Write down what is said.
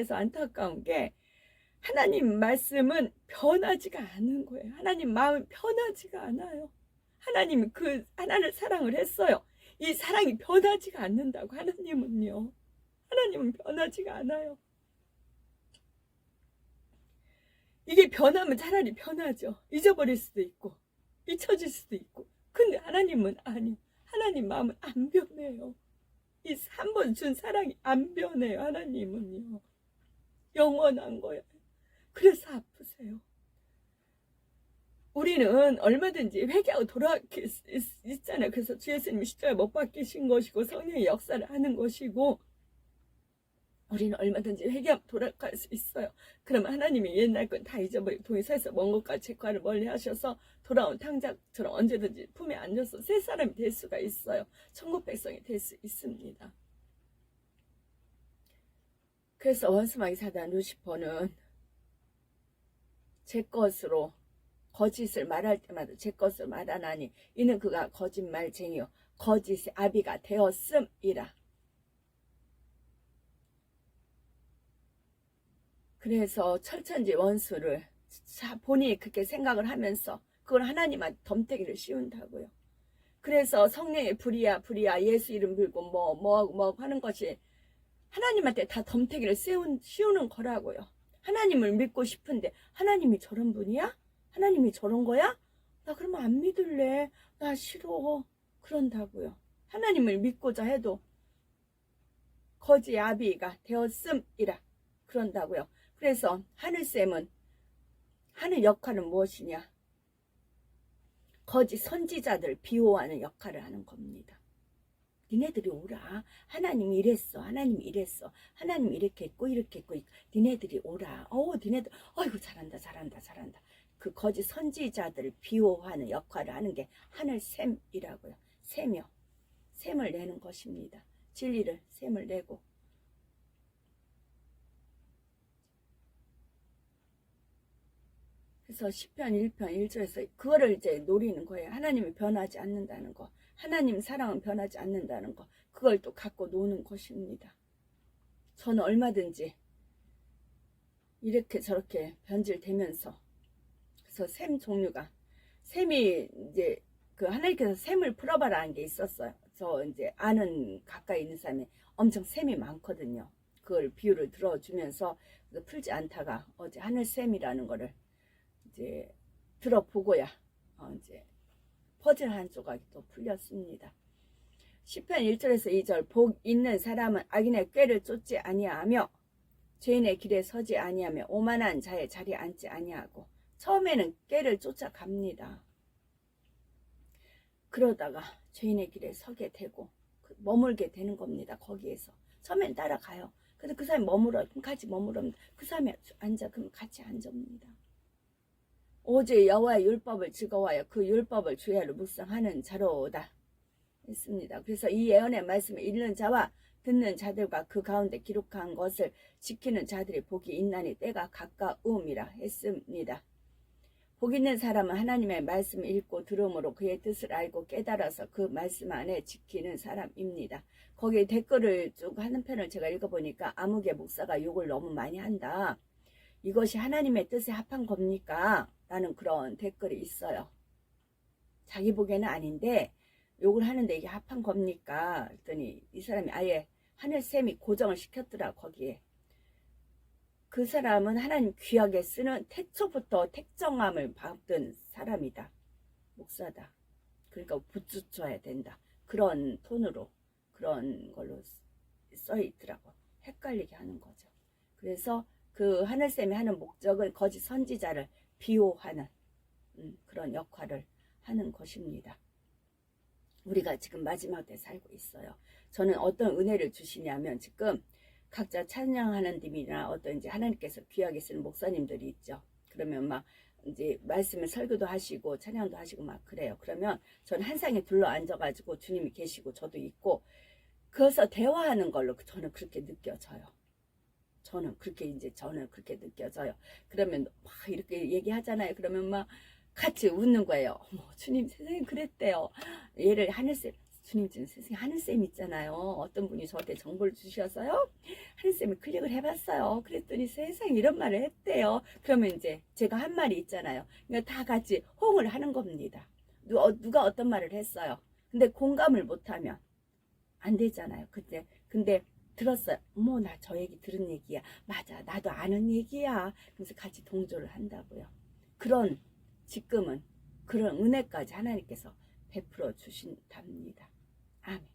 세상에서 안타까운 게 하나님 말씀은 변하지가 않은 거예요. 하나님 마음은 변하지가 않아요. 하나님이 그 하나를 사랑을 했어요. 이 사랑이 변하지가 않는다고. 하나님은요. 하나님은 변하지가 않아요. 이게 변하면 차라리 변하죠. 잊어버릴 수도 있고 잊혀질 수도 있고. 근데 하나님은 아니요. 하나님 마음은 안 변해요. 이 한 번 준 사랑이 안 변해요. 하나님은요. 영원한 거예요. 그래서 아프세요. 우리는 얼마든지 회개하고 돌아갈 수 있잖아요. 그래서 주 예수님이 십자가에 못 박히신 것이고 성령의 역사를 하는 것이고 우리는 얼마든지 회개하고 돌아갈 수 있어요. 그러면 하나님이 옛날 건 다 잊어버리고 동의사에서 먼 것과 죄과를 멀리 하셔서 돌아온 탕자처럼 언제든지 품에 안겨서 새 사람이 될 수가 있어요. 천국 백성이 될 수 있습니다. 그래서 원수마귀 사단 루시퍼는 제 것으로 거짓을 말할 때마다 제 것을 말하나니 이는 그가 거짓말쟁이요 거짓의 아비가 되었음이라. 그래서 철천지 원수를 본인이 그렇게 생각을 하면서 그걸 하나님한테 덤태기를 씌운다고요. 그래서 성령의 불이야 예수 이름 빌고 뭐 하는 것이 하나님한테 다 덤태기를 씌우는 거라고요. 하나님을 믿고 싶은데 하나님이 저런 분이야? 하나님이 저런 거야? 나 그러면 안 믿을래. 나 싫어. 그런다고요. 하나님을 믿고자 해도 거지 아비가 되었음이라 그런다고요. 그래서 하늘쌤은 하는 역할은 무엇이냐? 거짓 선지자들 비호하는 역할을 하는 겁니다. 니네들이 오라. 하나님이 이랬어. 하나님이 이랬어. 하나님이 이렇게 했고 이렇게 했고 니네들이 오라. 니네들 아이고 잘한다. 그 거짓 선지자들을 비호하는 역할을 하는 게 하늘샘이라고요. 샘이요. 샘을 내는 것입니다. 진리를 샘을 내고. 그래서 시편 1편 1절에서 그거를 이제 노리는 거예요. 하나님이 변하지 않는다는 거. 하나님 사랑은 변하지 않는다는 거. 그걸 또 갖고 노는 것입니다. 저는 얼마든지 이렇게 저렇게 변질되면서 그래서 샘 종류가 샘이 이제 그 하나님께서 샘을 풀어봐라는 게 있었어요. 저 이제 아는 가까이 있는 사람이 엄청 샘이 많거든요. 그걸 비유를 들어주면서 풀지 않다가 어제 하늘샘이라는 거를 이제 들어보고야 이제 퍼즐 한 조각이 또 풀렸습니다. 시편 1절에서 2절 복 있는 사람은 악인의 꾀를 쫓지 아니하며 죄인의 길에 서지 아니하며 오만한 자의 자리에 앉지 아니하고 처음에는 꾀를 쫓아갑니다. 그러다가 죄인의 길에 서게 되고 머물게 되는 겁니다. 거기에서 처음엔 따라가요. 근데 그 사람이 머물러 그럼 같이 머무릅니다. 그 사람이 앉아 그럼 같이 앉습니다. 오직 여호와의 율법을 즐거워하여 그 율법을 주야로 묵상하는 자로다 했습니다. 그래서 이 예언의 말씀을 읽는 자와 듣는 자들과 그 가운데 기록한 것을 지키는 자들이 복이 있나니 때가 가까움이라 했습니다. 복 있는 사람은 하나님의 말씀을 읽고 들음으로 그의 뜻을 알고 깨달아서 그 말씀 안에 지키는 사람입니다. 거기에 댓글을 쭉 하는 편을 제가 읽어보니까 아무개 목사가 욕을 너무 많이 한다. 이것이 하나님의 뜻에 합한 겁니까? 라는 그런 댓글이 있어요. 자기 보기에는 아닌데 욕을 하는데 이게 합한 겁니까? 그랬더니 이 사람이 아예 하늘샘이 고정을 시켰더라. 거기에. 그 사람은 하나님 귀하게 쓰는 태초부터 택정함을 받은 사람이다. 목사다. 그러니까 붙여야 된다. 그런 톤으로 그런 걸로 써 있더라고. 헷갈리게 하는 거죠. 그래서 그 하늘샘이 하는 목적은 거짓 선지자를 비호하는 그런 역할을 하는 것입니다. 우리가 지금 마지막 때 살고 있어요. 저는 어떤 은혜를 주시냐면 지금 각자 찬양하는 님이나 어떤 이제 하나님께서 귀하게 쓰는 목사님들이 있죠. 그러면 막 이제 말씀을 설교도 하시고 찬양도 하시고 막 그래요. 그러면 저는 한 상에 둘러 앉아가지고 주님이 계시고 저도 있고 그래서 대화하는 걸로 저는 그렇게 느껴져요. 저는 그렇게 느껴져요. 그러면 막 이렇게 얘기하잖아요. 그러면 막 같이 웃는 거예요. 어머, 주님 세상에 그랬대요. 얘를 하늘샘 주님 지금 세상에 하늘쌤 있잖아요. 어떤 분이 저한테 정보를 주셔서요. 하늘쌤이 클릭을 해봤어요. 그랬더니 세상에 이런 말을 했대요. 그러면 이제 제가 한 말이 있잖아요. 그러니까 다 같이 호응을 하는 겁니다. 누가 어떤 말을 했어요. 근데 공감을 못하면 안 되잖아요. 근데 들었어요. 어머, 나 저 얘기 들은 얘기야. 맞아, 나도 아는 얘기야. 그래서 같이 동조를 한다고요. 지금은 그런 은혜까지 하나님께서 베풀어 주신답니다. 아멘.